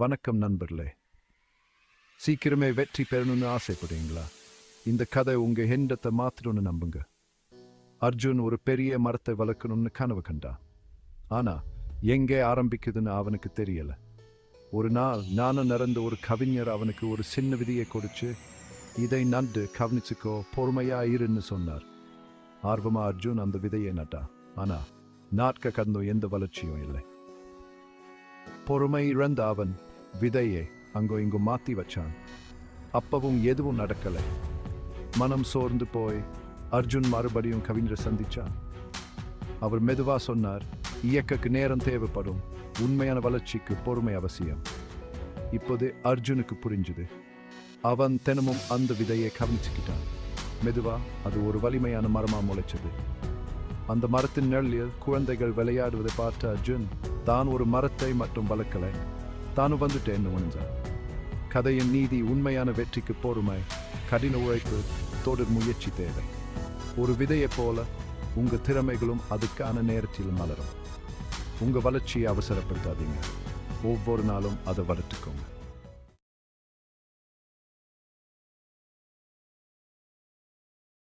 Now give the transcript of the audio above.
வணக்கம் நண்பர்களே. சீக்கிரமே வெற்றி பெறணும்னு ஆசைப்படுறீங்களா? இந்த கதை உங்க எண்ணத்தை மாத்திரம்னு நம்புங்க. அர்ஜுன் ஒரு பெரிய மரத்தை வளர்க்கணும்னு கனவு கண்டான். ஆனா எங்கே ஆரம்பிக்குதுன்னு அவனுக்கு தெரியல. ஒரு நாள் நானும் நடந்த ஒரு கவிஞர் அவனுக்கு ஒரு சின்ன விதியை கொடுத்து, இதை நட்டு கவனிச்சுக்கோ, பொறுமையா இருன்னு சொன்னார். ஆர்வமா அர்ஜுன் அந்த விதையை நட்டான். ஆனா நாட்க கடந்தும் எந்த வளர்ச்சியும் இல்லை. பொறுமை இழந்த அவன் விதையை அங்கோ இங்கு மாத்தி வச்சான். அப்பவும் எதுவும் நடக்கலை. மனம் சோர்ந்து போய் அர்ஜுன் மறுபடியும் கவிஞரை சந்திச்சான். அவர் மெதுவா சொன்னார், இயக்கக்கு நேரம் தேவைப்படும், உண்மையான வளர்ச்சிக்கு பொறுமை அவசியம். இப்போது அர்ஜுனுக்கு புரிஞ்சுது. அவன் தினமும் அந்த விதையை கவனிச்சுக்கிட்டான். மெதுவா அது ஒரு வலிமையான மரமா முளைச்சது. அந்த மரத்தின் நிழலில் குழந்தைகள் விளையாடுவதை பார்த்த அர்ஜுன் தான் ஒரு மரத்தை மட்டும் வளர்க்கலை, தானும் வந்துட்டேன்னு உணர்ந்தான். கதையின் நீதி உண்மையான வெற்றிக்கு பொறுமை, கடின உழைப்பு, தொடர் முயற்சி தேவை. ஒரு விதையை போல உங்க திறமைகளும் அதுக்கான நேரத்தில் மலரும். உங்க வளர்ச்சியை அவசரப்படுத்தாதீங்க. ஒவ்வொரு நாளும் அதை வளர்த்துக்கோங்க.